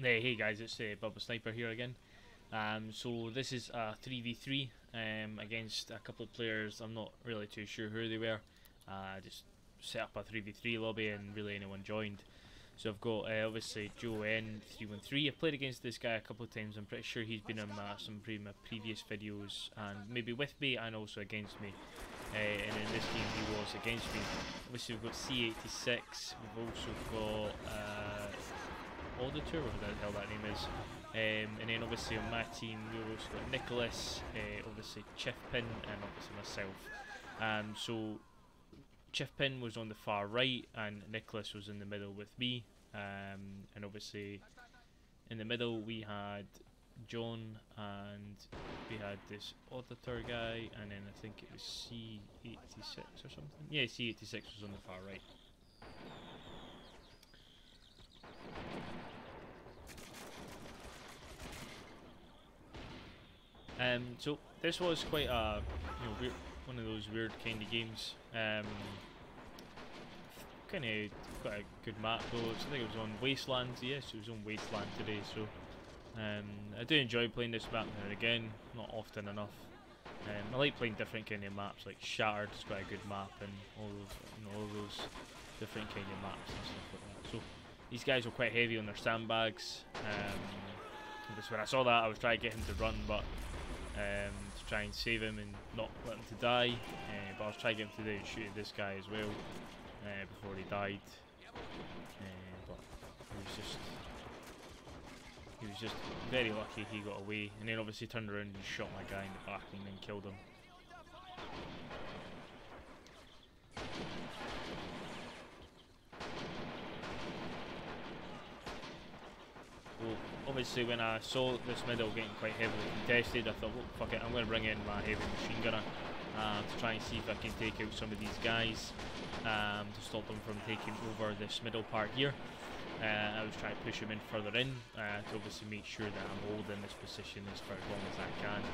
Hey guys, it's Bubba Sniper here again. So this is a 3v3 against a couple of players. I'm not really too sure who they were. Just set up a 3v3 lobby and really anyone joined. So I've got obviously Joe N313. I've played against this guy a couple of times. I'm pretty sure he's been on some my previous videos and maybe with me and also against me. And in this game he was against me. Obviously we've got C86. We've also got Auditor, whatever the hell that name is. And then obviously on my team we've also got Nicholas, obviously Chiefpin, and obviously myself. So Chiefpin was on the far right and Nicholas was in the middle with me. And obviously in the middle we had John and we had this Auditor guy, and then I think it was C86 or something. Yeah, C86 was on the far right. So this was quite a weird, one of those weird kind of games. Kind of got a good map though. So I think it was on Wasteland. Yes, it was on Wasteland today. So I do enjoy playing this map now and again, not often enough. I like playing different kind of maps, like Shattered is quite a good map, and all those different kind of maps and stuff like that. So these guys were quite heavy on their sandbags. Just when I saw that, I was trying to get him to run, but to try and save him and not let him to die. But I was trying to get him to shoot at this guy as well before he died. But he was just very lucky he got away, and then obviously turned around and shot my guy in the back and then killed him. Well, obviously when I saw this middle getting quite heavily contested, I thought, well, fuck it, I'm going to bring in my heavy machine gunner to try and see if I can take out some of these guys to stop them from taking over this middle part here. I was trying to push him in further in to obviously make sure that I'm holding this position for as long as I can,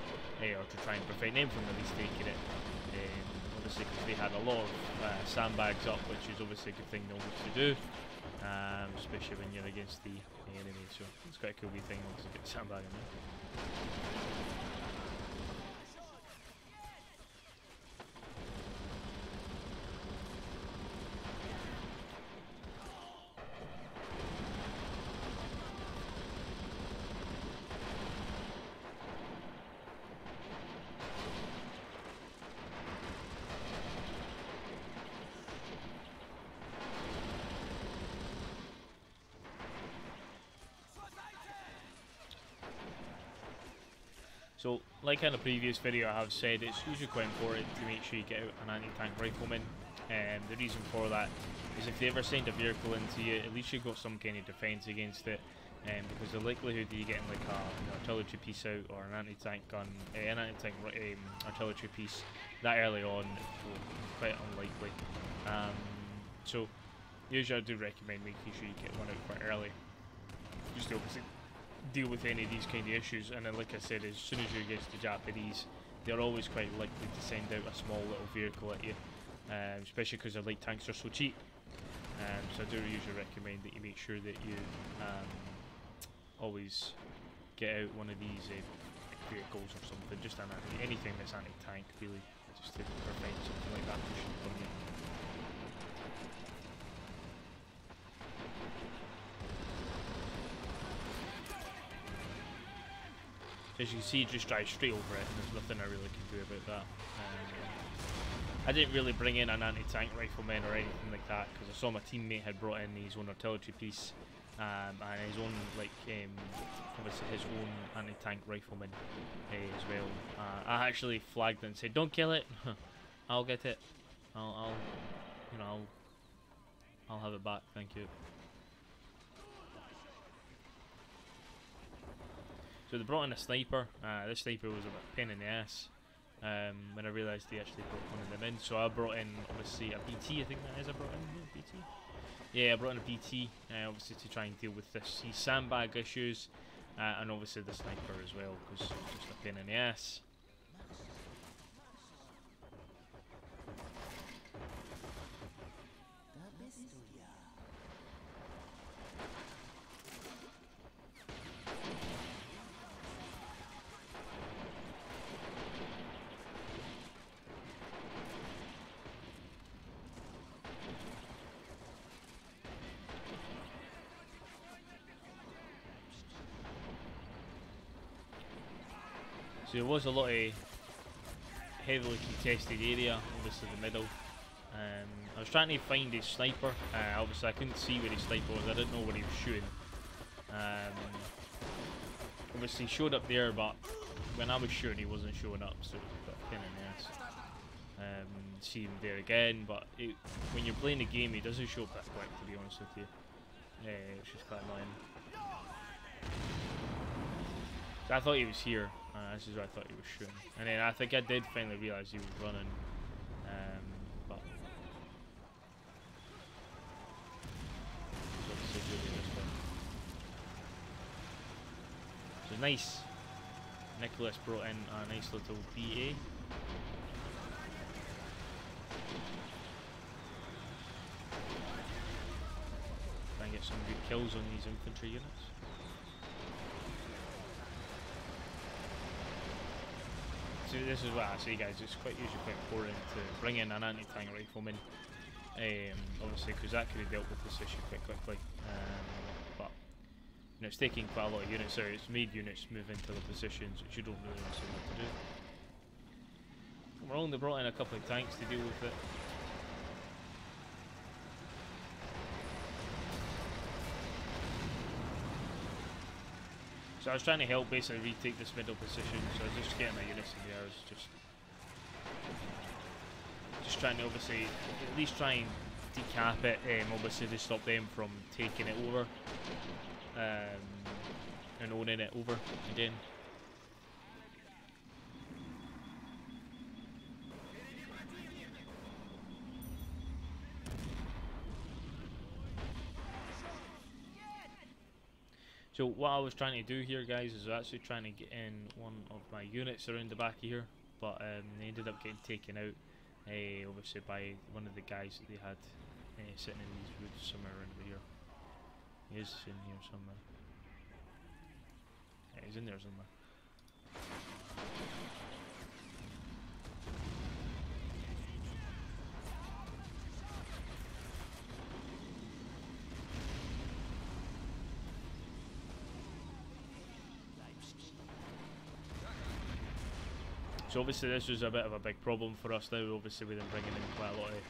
or to try and prevent them from at least taking it. Obviously because they had a lot of sandbags up, which is obviously a good thing always to do. Especially when you're against the enemy, so it's quite a cool wee thing to get the sandbag in there. So, like in the previous video I have said, it's usually quite important to make sure you get out an anti-tank rifleman. The reason for that is if they ever send a vehicle into you, at least you've got some kind of defence against it. Because the likelihood that you getting like an artillery piece out or an anti-tank gun, an anti-tank artillery piece that early on, well, quite unlikely. So, usually I do recommend making sure you get one out quite early, just to obviously deal with any of these kind of issues. And then like I said, as soon as you're against the Japanese, they're always quite likely to send out a small little vehicle at you, especially because their light tanks are so cheap. So I do usually recommend that you make sure that you always get out one of these vehicles or something, just anything that's anti-tank really, just to prevent something like that pushing from you. So as you can see, just drive straight over it, and there's nothing I really can do about that. I didn't really bring in an anti-tank rifleman or anything like that, because I saw my teammate had brought in his own artillery piece, and his own, obviously his own anti-tank rifleman as well. I actually flagged it and said, "Don't kill it, I'll get it. I'll have it back, thank you." So they brought in a sniper. This sniper was a bit pain in the ass when I realised they actually brought one of them in. So I brought in obviously a BT, I think that is I brought in BT. Yeah, I brought in a BT, obviously to try and deal with these sandbag issues, and obviously the sniper as well, because it's just a pain in the ass. So there was a lot of heavily contested area, obviously the middle. I was trying to find his sniper. Obviously I couldn't see where his sniper was, I didn't know where he was shooting. Obviously he showed up there, but when I was shooting he wasn't showing up, so it was a bit of a pain in the ass. See him there again, but when you're playing the game he doesn't show up that quick, to be honest with you. It's just quite annoying. So I thought he was here. This is where I thought he was shooting. And then I think I did finally realise he was running. But so nice. Nicholas brought in a nice little BA. Try and get some good kills on these infantry units. So this is what I say, guys, it's usually quite important to bring in an anti-tank rifleman, obviously, because that could have dealt with this issue quite quickly, but you know, it's taking quite a lot of units out. It's made units move into the positions which you don't really necessarily want to do. We're only brought in a couple of tanks to deal with it. So I was trying to help basically retake this middle position, so I was just getting my units in there. I was just trying to obviously at least try and decap it, obviously to stop them from taking it over and owning it over again. So what I was trying to do here, guys, is actually trying to get in one of my units around the back of here, but they ended up getting taken out, obviously by one of the guys that they had sitting in these woods somewhere around here. He is in here somewhere. Yeah, he's in there somewhere. So obviously this was a bit of a big problem for us now, obviously with them bringing in quite a lot of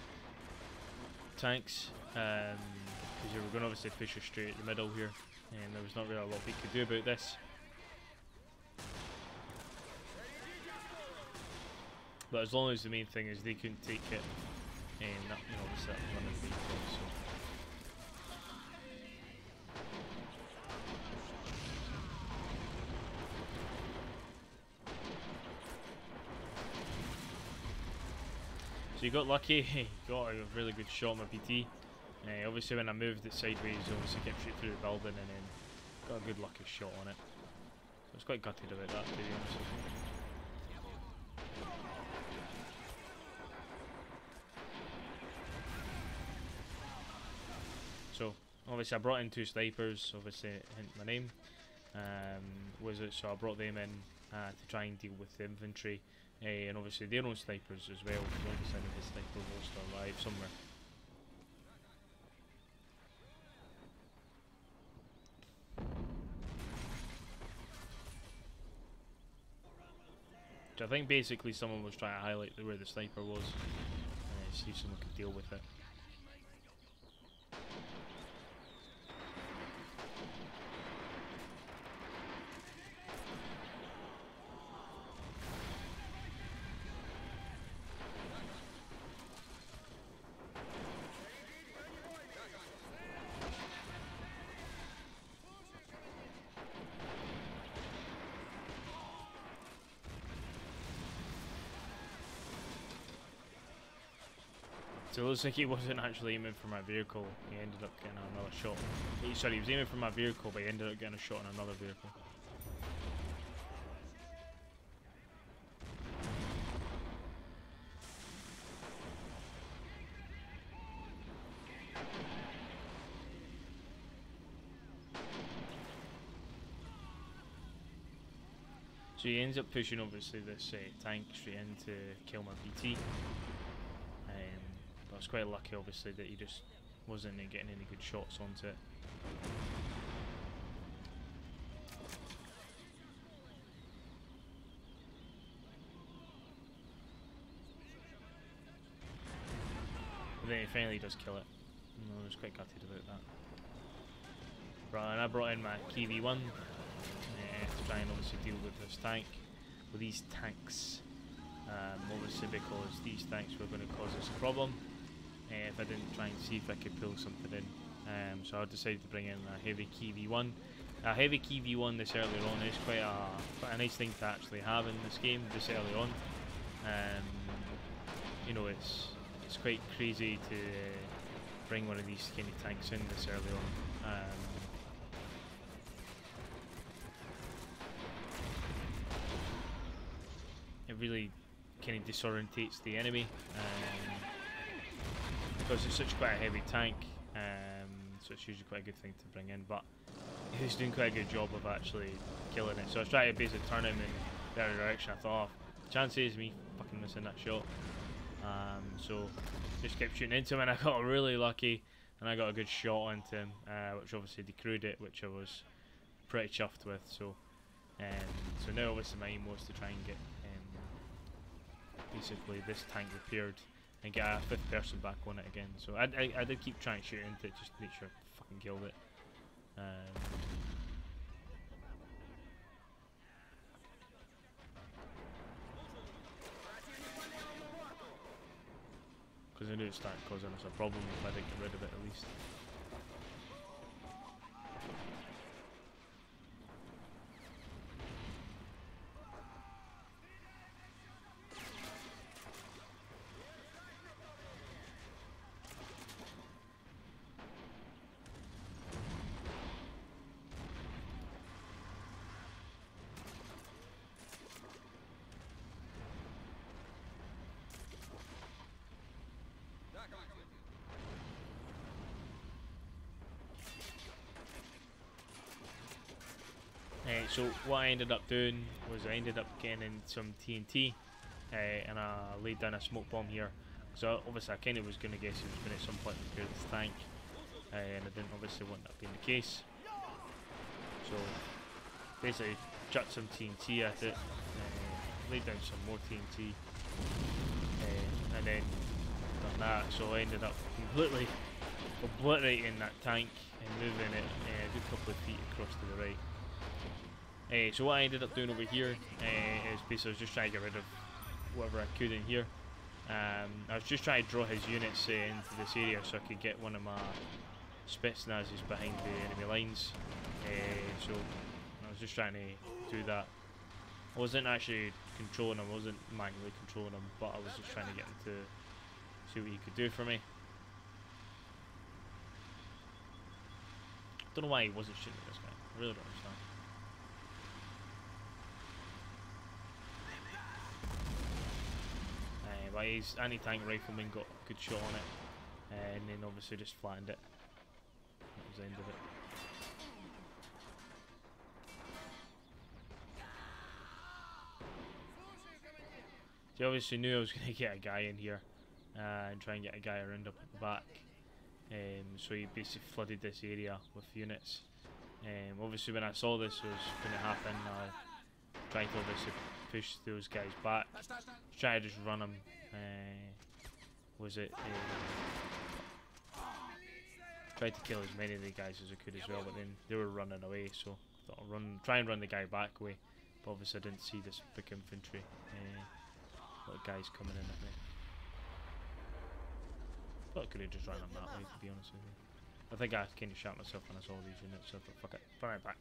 tanks, because you were going to obviously push us straight at the middle here, and there was not really a lot we could do about this. But as long as the main thing is they couldn't take it, and that, you know, obviously that was one of the big things. So. So you got lucky, got a really good shot on my PT. Obviously when I moved it sideways, obviously kept straight through the building and then got a good lucky shot on it. So I was quite gutted about that, to be honest with you. So obviously I brought in 2 snipers, obviously hint my name. So I brought them in to try and deal with the infantry. And obviously their own snipers as well, because obviously the sniper was still alive somewhere. So I think basically someone was trying to highlight where the sniper was, see if someone could deal with it. So it looks like he wasn't actually aiming for my vehicle, he ended up getting another shot. Sorry, he was aiming for my vehicle, but he ended up getting a shot on another vehicle. So he ends up pushing obviously this tank straight in to kill my BT. But I was quite lucky obviously that he just wasn't getting any good shots onto it. But then he finally does kill it. I was quite gutted about that. Right, and I brought in my Key V1 to try and obviously deal with this tank, with these tanks. Obviously because these tanks were going to cause us a problem if I didn't try and see if I could pull something in. So I decided to bring in a heavy Key V1. A heavy Key V1 this early on is quite a nice thing to actually have in this game this early on. You know, it's quite crazy to bring one of these skinny tanks in this early on. It really kind of disorientates the enemy because it's such quite a heavy tank, so it's usually quite a good thing to bring in, but he's doing quite a good job of actually killing it. So I was trying to basically turn him in the other direction. I thought, oh, chances of me fucking missing that shot. So just kept shooting into him, and I got really lucky and I got a good shot into him, which obviously decrewed it, which I was pretty chuffed with. So so now obviously my aim was to try and get basically this tank repaired and get a 5th person back on it again. So I did keep trying to shoot into it just to make sure I fucking killed it. Because I knew it started causing us a problem if I didn't get rid of it at least. So what I ended up doing was I ended up getting in some TNT and I laid down a smoke bomb here. So obviously I kind of was going to guess he was going to at some point repair this tank, and I didn't obviously want that being the case. So basically chucked some TNT at it, laid down some more TNT, and then done that. So I ended up completely obliterating that tank and moving it a good couple of feet across to the right. So what I ended up doing over here is basically I was just trying to get rid of whatever I could in here. I was just trying to draw his units into this area so I could get one of my Spetsnazes behind the enemy lines. So I was just trying to do that. I wasn't actually controlling him, I wasn't manually controlling him, but I was just trying to get him to see what he could do for me. Don't know why he wasn't shooting at this guy, I really don't understand. But his anti-tank rifleman got a good shot on it, and then obviously just flattened it. That was the end of it. So he obviously knew I was going to get a guy in here and try and get a guy around up at the back. So he basically flooded this area with units. Obviously when I saw this was going to happen, I tried to obviously push those guys back, try to just run them. Tried to kill as many of the guys as I could as well, but then they were running away, so I thought I'll try and run the guy back way. But obviously I didn't see this big infantry, lot of guys coming in at me. Thought I could have just run them that way, to be honest with you. I think I kind of shot myself when I saw these units, so I thought fuck it, run it back.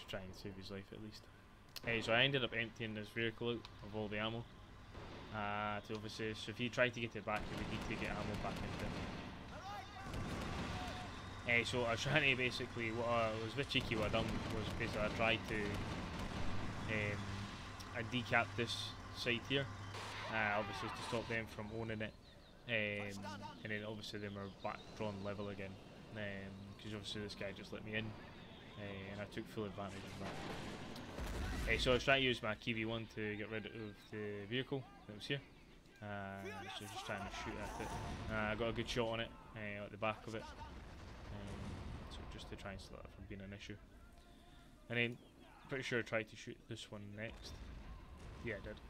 Try and save his life at least. So I ended up emptying this vehicle out of all the ammo. To obviously, so if he tried to get it back, he would need to get ammo back into it. So I was trying to basically, what I was a bit cheeky what I done was basically I tried to I decapped this site here, obviously to stop them from owning it, and then obviously they were back drawn level again, because obviously this guy just let me in. And I took full advantage of that. So I was trying to use my Key V1 to get rid of the vehicle that was here. So just trying to shoot at it. I got a good shot on it at the back of it. So just to try and stop that from being an issue. And then, pretty sure I tried to shoot this one next. Yeah, I did.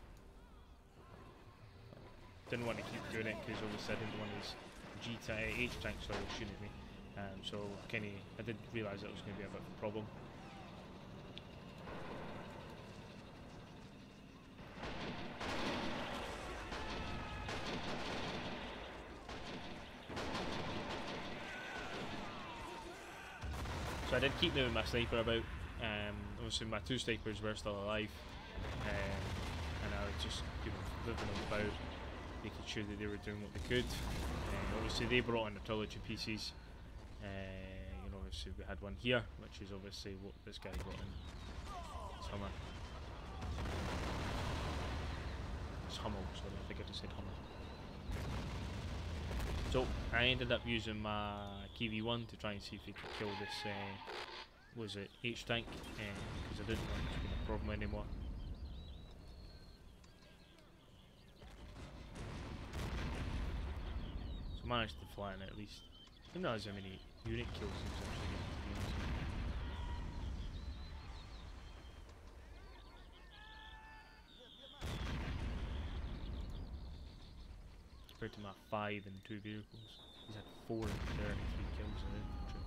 Didn't want to keep doing it because all of a sudden one of these H tanks started shooting at me. So I did realise that was going to be a bit of a problem. So I did keep moving my sniper about. Obviously my two snipers were still alive, and I was just moving them about, making sure that they were doing what they could. Obviously they brought in artillery pieces. Obviously we had one here, which is obviously what this guy brought in. It's Hummer. It's Hummel, sorry, I think I just said Hummer. So I ended up using my KV-1 to try and see if he could kill this, was it H-tank, because I didn't want it to be a problem anymore. So I managed to flatten it at least. I didn't realise how many unit kills he was actually getting, to be honest. Compared to my 5 and 2 vehicles, he's had 4 and 33 kills in infantry.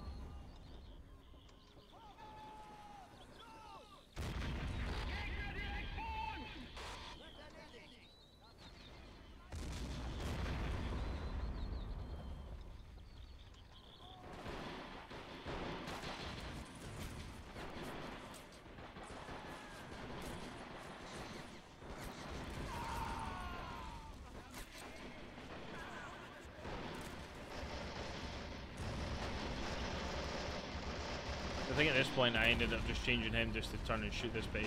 I think at this point I ended up just changing him just to turn and shoot this bit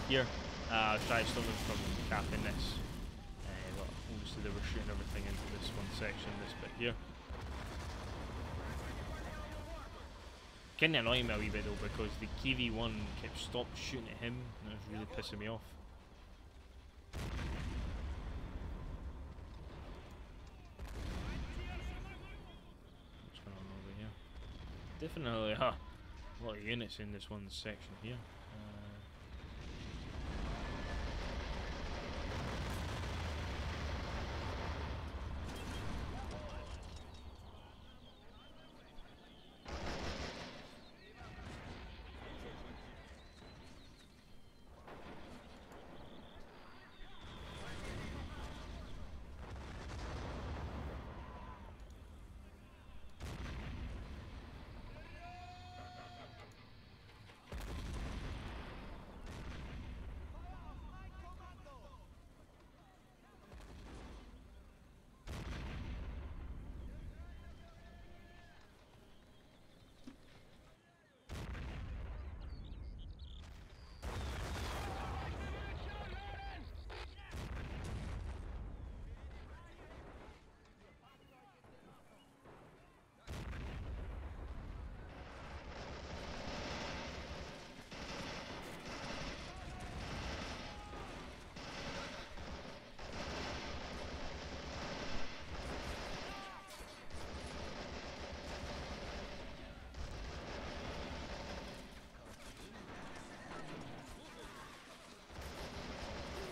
here. I tried to stop them from capping this, but obviously they were shooting everything into this one section, this bit here. Kinda annoying me a wee bit though, because the KV-1 kept stopped shooting at him, and it was really pissing me off. What's going on over here? Definitely, a lot of units in this one section here.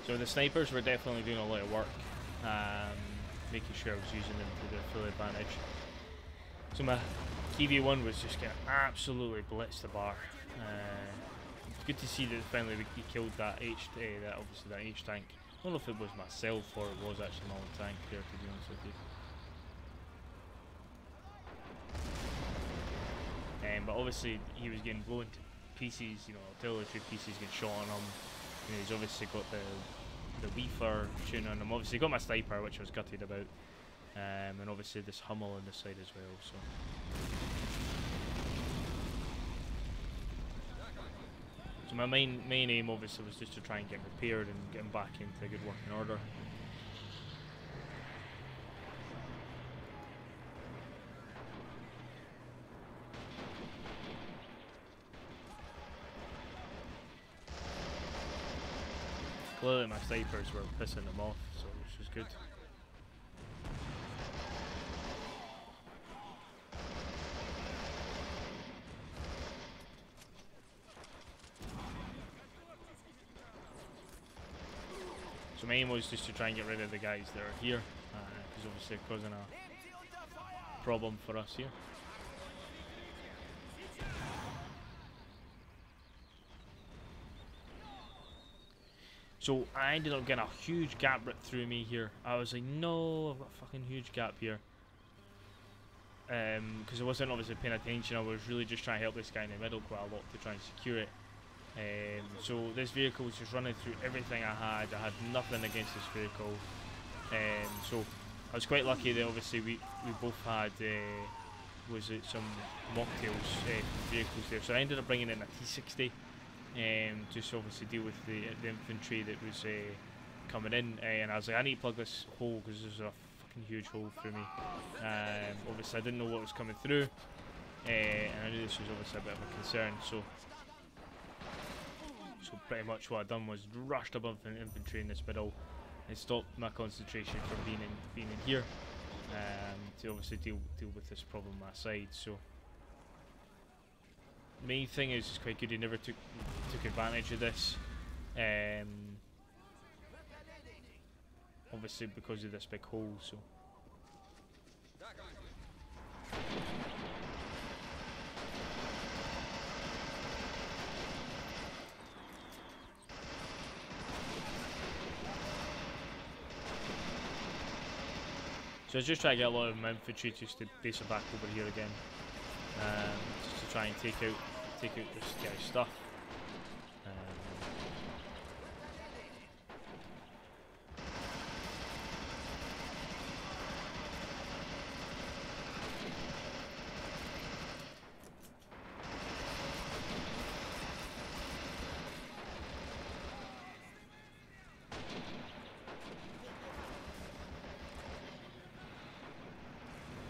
So the snipers were definitely doing a lot of work, making sure I was using them to their full advantage. So my KV-1 was just getting absolutely blitzed the bar. It's good to see that finally we killed that obviously that H tank. I don't know if it was myself or it was actually my own tank there, to be honest with you. But obviously he was getting blown to pieces, artillery pieces getting shot on him. He's obviously got the Weaver shooting on him. Obviously got my sniper, which I was gutted about, and obviously this Hummel on this side as well. So my main aim obviously was just to try and get repaired and get him back into good working order. Clearly my snipers were pissing them off, so which was good. So my aim was just to try and get rid of the guys that are here, because obviously they're causing a problem for us here. So I ended up getting a huge gap ripped through me here. I was like, no, I've got a fucking huge gap here. Because I wasn't obviously paying attention. I was really just trying to help this guy in the middle quite a lot to try and secure it. So this vehicle was just running through everything I had. I had nothing against this vehicle. So I was quite lucky that obviously we both had was it some mocktails vehicles there. So I ended up bringing in a T60 just to obviously deal with the infantry that was coming in. And I was like, I need to plug this hole because there's a fucking huge hole through me. Obviously I didn't know what was coming through, and I knew this was obviously a bit of a concern. So pretty much what I done was rushed above the infantry in this middle and stopped my concentration from being in here, to obviously deal with this problem on my side. So the main thing is it's quite good he never took advantage of this, obviously because of this big hole. So I was just trying to get a lot of my infantry just to base it back over here again, just to try and take out this guy's stuff.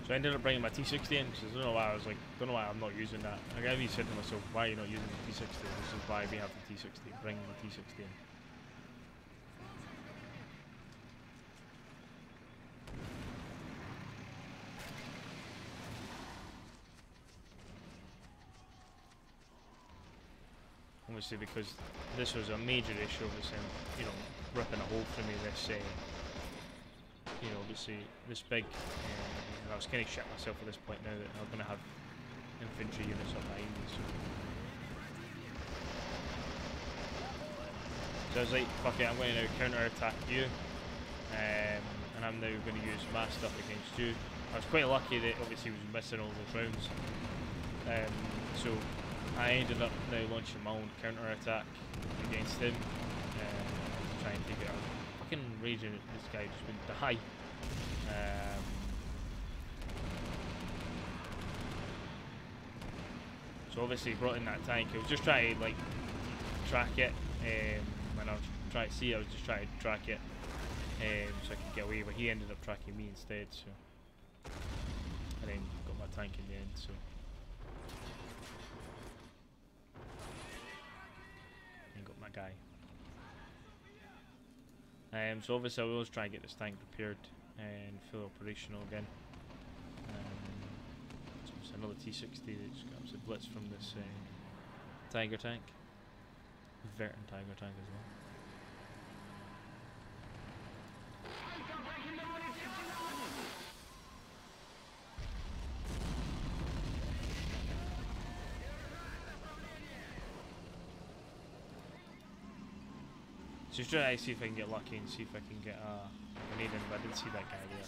So I ended up bringing my T60 in because I don't know why I'm not using that. I even said to myself, why are you not using the T60? This is why we have the T60. Bring the T60 in. Obviously, because this was a major issue, obviously, you know, ripping a hole through me. This, you know, obviously this big. I was kind of shit myself at this point now that I'm going to have infantry units up behind me. So I was like, fuck it, I'm going to now counter-attack you, and I'm now going to use my stuff against you. I was quite lucky that obviously he was missing all those rounds, so I ended up now launching my own counter-attack against him, to try and take it out. Fucking raging at this guy just went to die. So obviously he brought in that tank. I was just trying to like track it, when I was trying to see, I was just trying to track it, so I could get away, but he ended up tracking me instead, so I then got my tank in the end. So and got my guy. So obviously I will always try and get this tank repaired and fully operational again. So another T60 that just comes a blitz from this Tiger tank, Verton Tiger tank as well. So just trying to see if I can get lucky and see if I can get a grenade in, but I didn't see that guy there.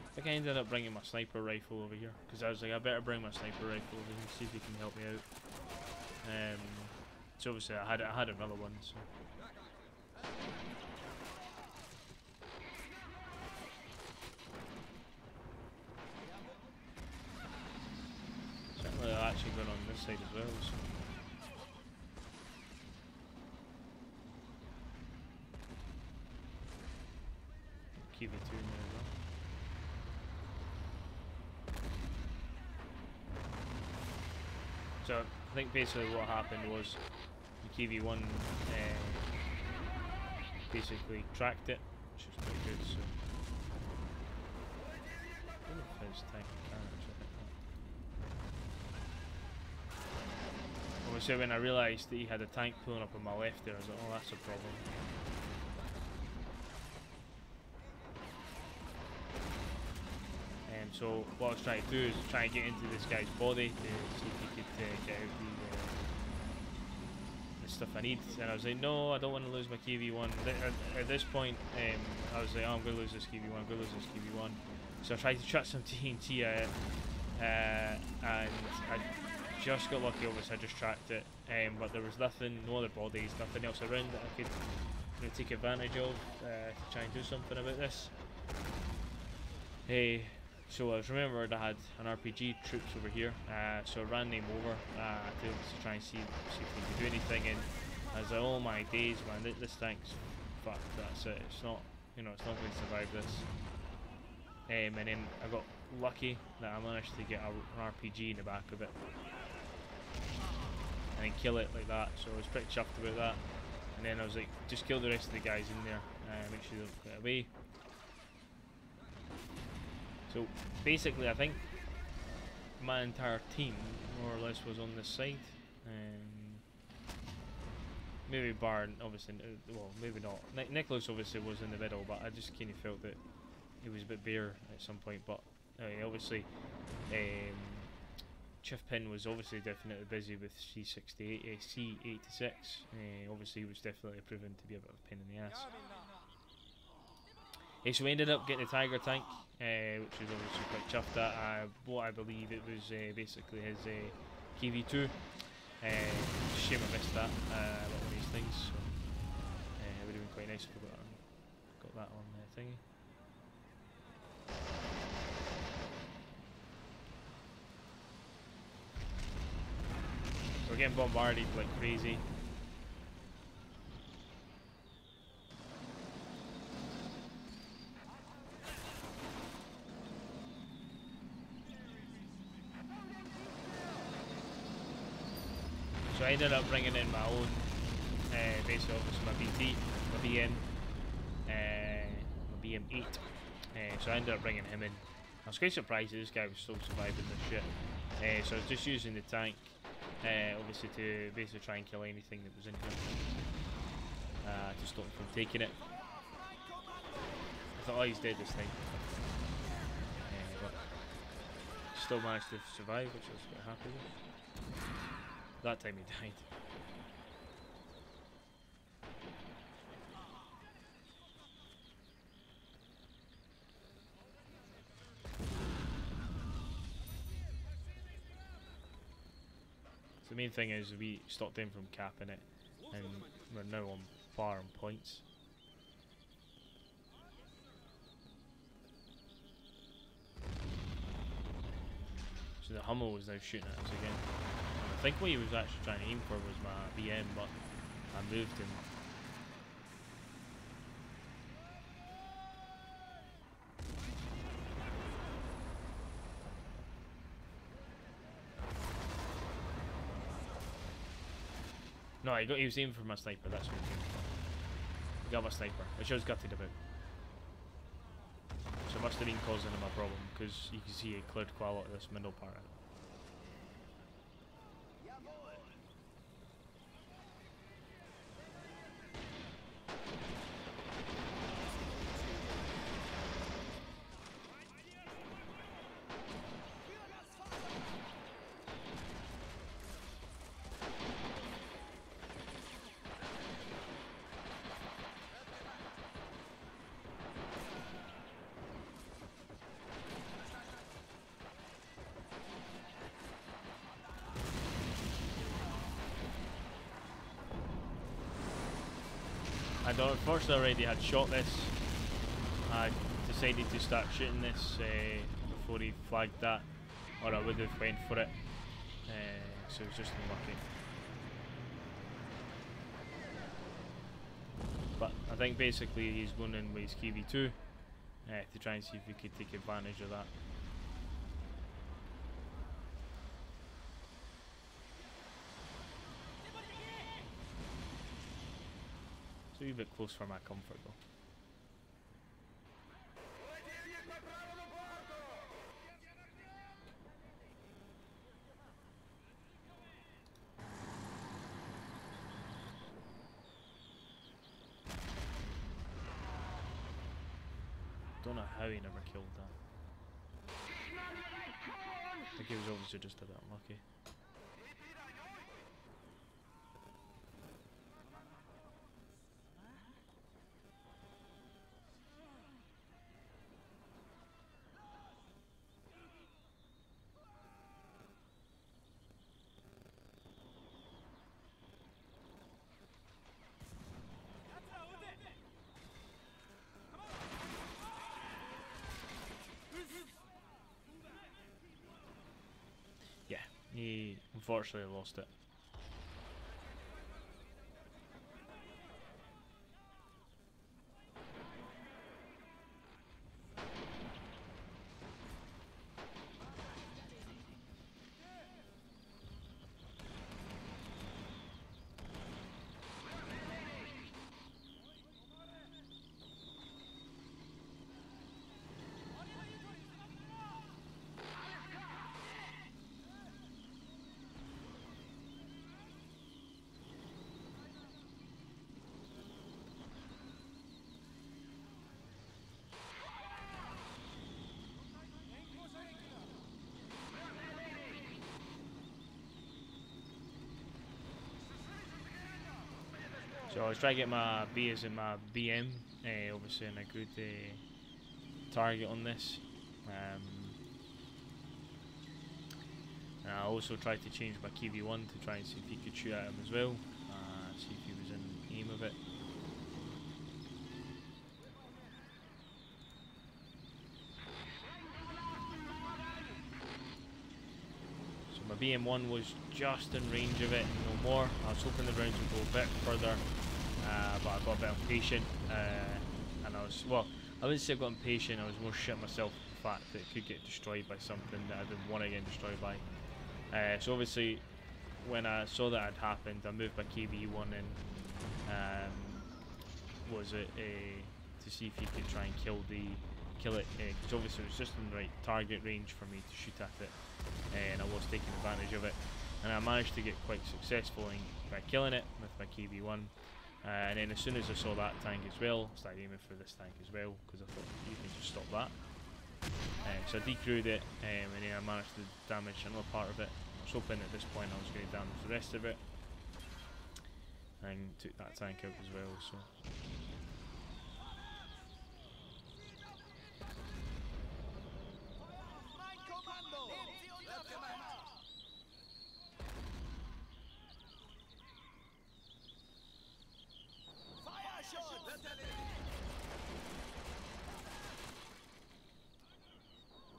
I think I ended up bringing my sniper rifle over here because I was like, I better bring my sniper rifle over here and see if he can help me out. So obviously I had another one. So. Certainly they're actually going on this side as well. So. Keep it to there as well. So I think basically what happened was the KV1 basically tracked it, which is quite good. So I don't know if his tank can actually hit that. Obviously, when I realised that he had a tank pulling up on my left there, I was like, oh, that's a problem. So what I was trying to do is try and get into this guy's body to see if he could get out the stuff I need. And I was like, no, I don't want to lose my KV-1. At this point, I was like, oh, I'm going to lose this KV-1, I'm going to lose this KV-1. So I tried to chuck some TNT at it, and I just got lucky. Obviously, I just tracked it, but there was nothing, no other bodies, nothing else around that I could take advantage of to try and do something about this. Hey. So I remembered I had an RPG troops over here, so I ran them over to try and see if we could do anything. And I was like, oh my days, man, this tank's fucked. That's it. It's not, you know, it's not going to survive this. And then I got lucky that I managed to get an RPG in the back of it and then kill it like that. So I was pretty chuffed about that. And then I was like, just kill the rest of the guys in there, make sure they don't get away. So basically, I think my entire team more or less was on this side. Maybe Baron, obviously, well, maybe not. Nicholas obviously was in the middle, but I just kind of felt that he was a bit bare at some point. But obviously, Chiefpin was obviously definitely busy with C68, C86. Obviously, he was definitely proven to be a bit of a pain in the ass. So we ended up getting a Tiger tank, which was obviously quite chuffed at. What I believe it was basically his KV-2. Shame I missed that, a lot of these things. So it would have been quite nice if I got that on the thingy. So we're getting bombarded like crazy. So I ended up bringing in my own, basically obviously my BT, my BM, my BM8. So I ended up bringing him in. I was quite surprised that this guy was still surviving this shit. So I was just using the tank, obviously to basically try and kill anything that was in here, to stop him from taking it. I thought, oh, he's dead this time. But still managed to survive, which I was quite happy with. That time he died. So the main thing is we stopped him from capping it, and we're now on par on points. So the Hummel was now shooting at us again. I think what he was actually trying to aim for was my BM, but I moved him. No, he was aiming for my sniper, that's what he came for. He got my sniper, which I was gutted about. So it must have been causing him a problem, because you can see he cleared quite a lot of this middle part. Unfortunately, I already had shot this. I decided to start shooting this before he flagged that, or I would have went for it. So it was just unlucky. But I think basically he's going in with his KV-2 to try and see if he could take advantage of that. a wee bit close for my comfort though. Don't know how he never killed that. I think he was obviously just a bit unlucky. Yeah, he unfortunately lost it. So I was trying to get my B as in my BM, obviously in a good target on this. And I also tried to change my KV1 to try and see if he could shoot at him as well, see if he was in aim of it. So my BM1 was just in range of it, no more. I was hoping the rounds would go a bit further, but I got a bit impatient, and I was, well, I wouldn't say I got impatient, I was more shitting myself for the fact that it could get destroyed by something that I didn't want to get destroyed by. So obviously, when I saw that had happened, I moved my KV1 in, to see if he could try and kill it, because obviously it was just in the right target range for me to shoot at it, and I was taking advantage of it, and I managed to get quite successful by killing it with my KV1. And then as soon as I saw that tank as well, I started aiming for this tank as well, because I thought you can just stop that. So I decrewed it, and then I managed to damage another part of it. I was hoping at this point I was going to damage the rest of it, and took that tank out as well. So.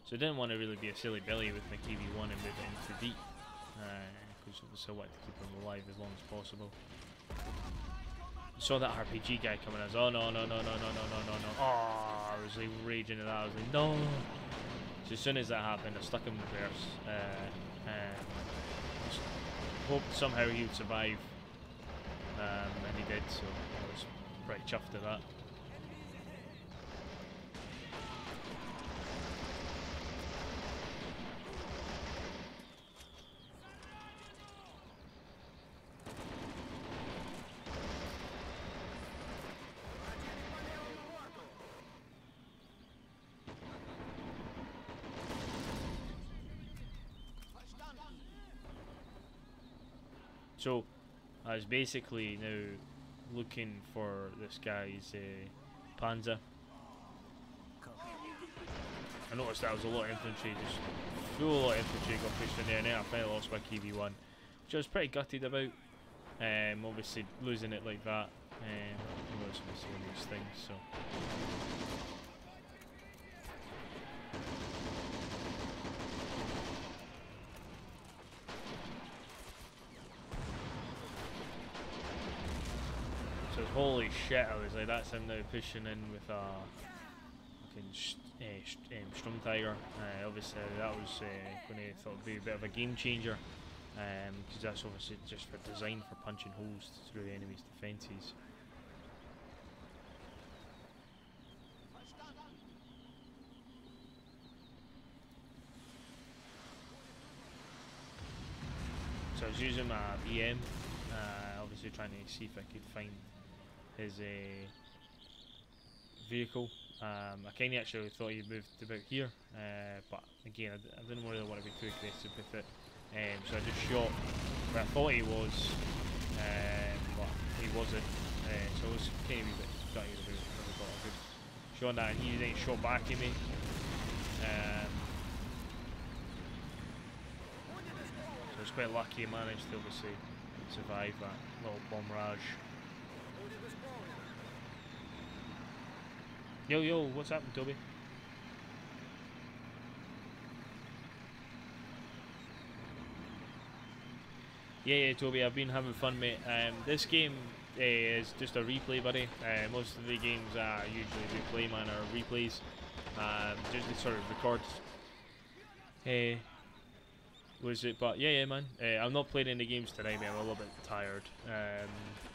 So I didn't want to really be a silly Billy with my KV1 and move it into deep, because obviously I wanted to keep him alive as long as possible. Saw that RPG guy coming, I was, oh no, no, no, no, no, no, no, no, no. Oh, I was like raging at that, I was like, no. So as soon as that happened, I stuck him in reverse, and hoped somehow he would survive, and he did, so I was pretty chuffed at that. So I was basically now looking for this guy's Panzer. I noticed that was a lot of infantry, just full lot of infantry got pushed in there, and then I finally lost my KV1, which I was pretty gutted about. Obviously losing it like that, you know, it's one of these things, so. Holy shit, I was like, that's him now pushing in with a fucking Sturmtiger. Obviously that was going to thought be a bit of a game changer, because that's obviously just for design for punching holes through the enemy's defences. So I was using my BM, obviously trying to see if I could find his vehicle. I kind of actually thought he moved about here, but again, I didn't really want to be too aggressive with it. So I just shot where I thought he was, but he wasn't. So I was kind of a bit gutted about it. I got a good shot on that, and he then shot back at me. So I was quite lucky I managed to obviously survive that little bomb barrage. Yo, what's happened, Toby? Yeah, Toby, I've been having fun, mate. This game is just a replay, buddy. Most of the games I usually do play, man, are replays. Just to sort of record. Was it? But yeah, man. I'm not playing any games tonight, mate. I'm a little bit tired.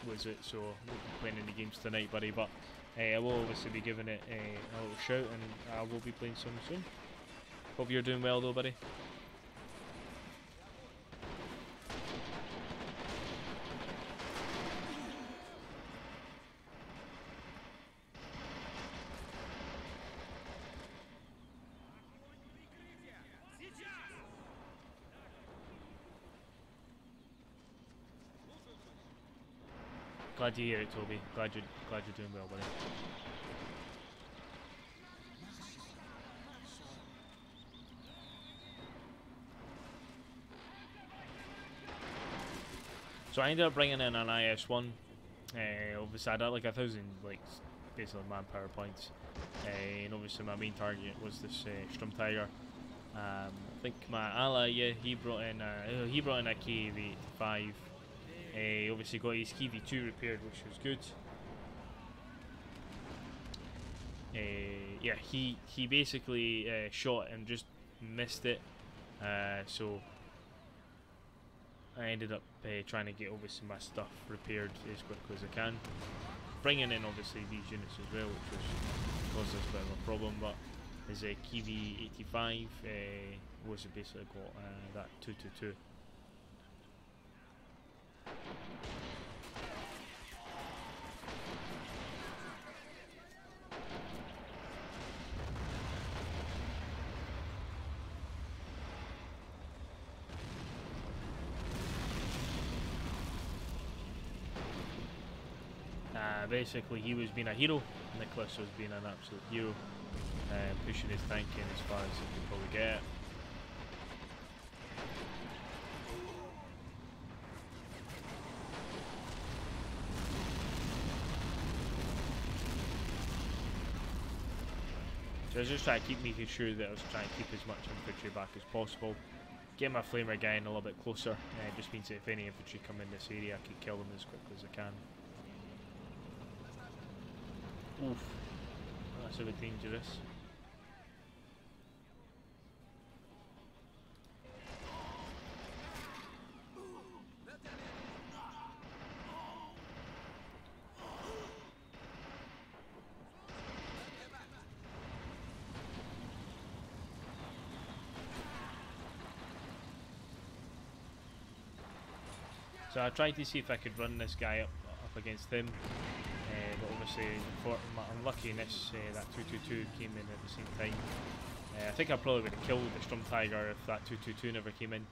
Was it? So I won't be playing any games tonight, buddy. But I will obviously be giving it a little shout, and I will be playing some soon. Hope you're doing well, though, buddy. Glad to hear it, Toby. Glad you're doing well, buddy. So I ended up bringing in an IS-1. Obviously, I had like 1,000 like basically manpower points, and obviously my main target was this Sturmtiger. I think my ally, yeah, he brought in a KV-85. Obviously got his KV-2 repaired, which was good. Yeah, he basically shot and just missed it. So I ended up trying to get obviously my stuff repaired as quickly as I can. Bringing in obviously these units as well, which caused us a bit of a problem, but his KV-85 was basically got that 222. Basically, he was being a hero. Nicholas was being an absolute hero, pushing his tank in as far as he could probably get. So I was just trying to making sure that I was trying to keep as much infantry back as possible. Get my flamer guy in a little bit closer. It just means that if any infantry come in this area, I can kill them as quickly as I can. Oof, that's a bit dangerous. So I tried to see if I could run this guy up against him. But obviously, I'm lucky in this, that 222 came in at the same time. I think I probably would have killed the Sturmtiger if that 222 never came in.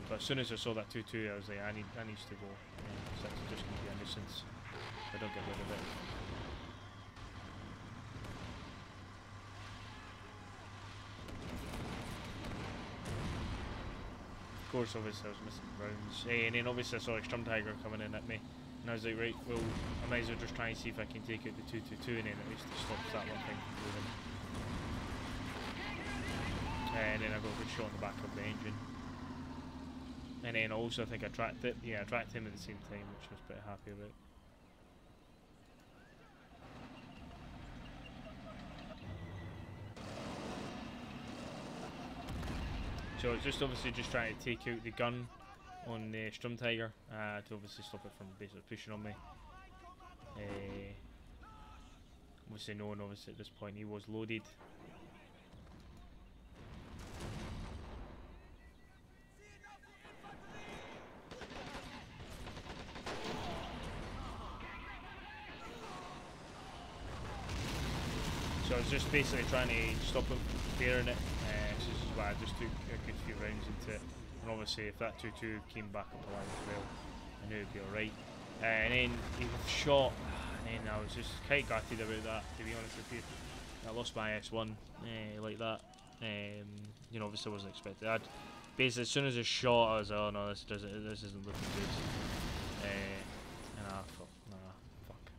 But as soon as I saw that 222, I was like, I need to go. So that's just going to be a nuisance if I don't get rid of it. Of course, obviously I was missing rounds. And then obviously I saw a Sturmtiger coming in at me. And I was like, right, well, I might as well just try and see if I can take out the 222, and then at least it stops that one thing from moving. And then I got a good shot on the back of the engine. And then also I think I tracked it. Yeah, I tracked him at the same time, which I was pretty happy about. So it's just obviously just trying to take out the gun on the Sturmtiger to obviously stop it from basically pushing on me. Obviously knowing obviously at this point he was loaded. So I was just basically trying to stop him from clearing it. So this is why I just took a good few rounds into it. And obviously if that 2-2 came back up alive as well, I knew it'd be alright. And then he shot, and then I was just quite gutted about that, to be honest with you. I lost my S1 like that. You know, obviously I wasn't expecting that. Basically, as soon as I shot, I was like, oh no, this isn't looking good. And I thought, nah, fuck.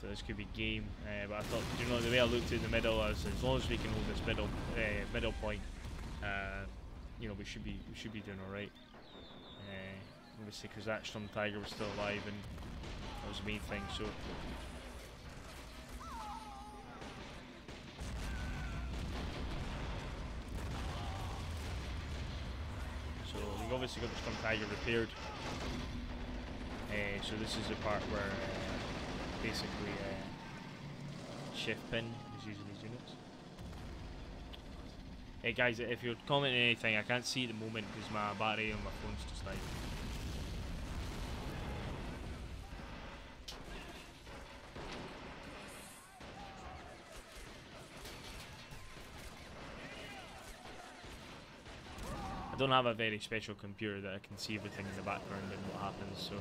So this could be game. But I thought, you know, the way I looked in the middle, I was, as long as we can hold this middle point, you know, we should be doing all right. Obviously, because that Storm Tiger was still alive, and that was the main thing. So. So we've obviously got the Storm Tiger repaired. So this is the part where basically Chef Pin is using these units. Hey guys, if you're commenting anything, I can't see at the moment because my battery on my phone's just died. I don't have a very special computer that I can see everything in the background and what happens, so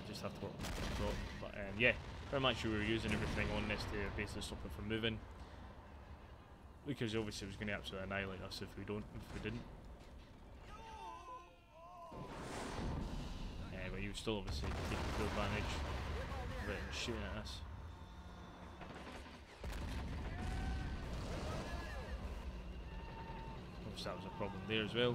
just have to work with the control. But yeah, pretty much we were using everything on this to basically stop it from moving, because obviously it was going to absolutely annihilate us if we didn't. But he was still obviously taking full advantage of it and shooting at us. That was a problem there as well.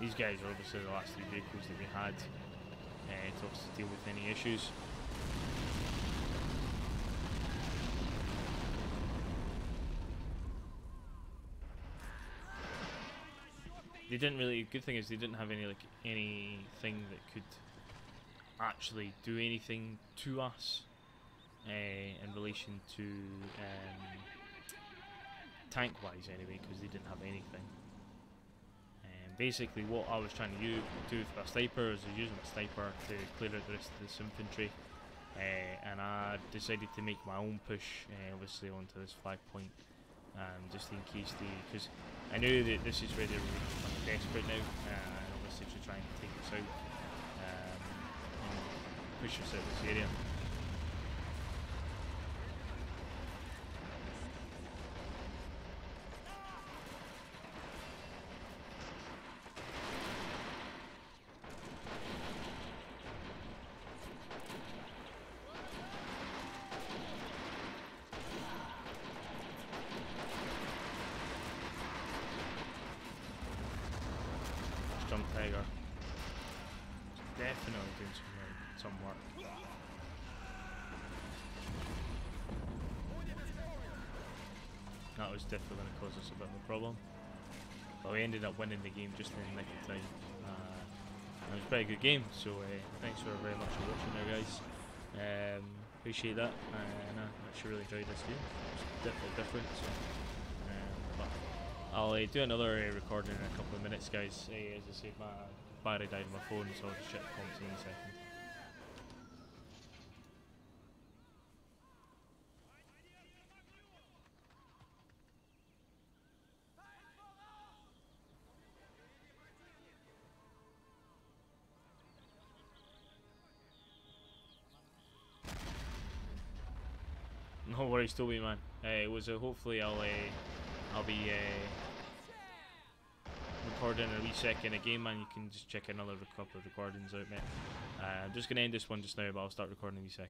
These guys are obviously the last 3 vehicles that we had to obviously deal with any issues. They didn't really. Good thing is they didn't have anything that could actually do anything to us. In relation to tank wise anyway, because they didn't have anything. Basically what I was trying to do with my sniper is I was using my sniper to clear out the rest of this infantry, and I decided to make my own push obviously onto this flag point, just in case because I knew that this is where they're really desperate now, and obviously to try and take us out and push us out of this area. Storm Tiger. Definitely doing some work. That was definitely going to cause us a bit of a problem. But we ended up winning the game just in the nick of time. It was a pretty good game, so thanks very much for watching there, guys. Appreciate that, and I actually really enjoyed this game. It's definitely different. So, but I'll do another recording in a couple of minutes, guys. As I said, my battery died on my phone, so I'll just check the comments in a second. No worries, Toby, man. It was hopefully I'll be recording a wee second again, man. You can just check another couple of recordings out, mate. I'm just gonna end this one just now, but I'll start recording a wee second.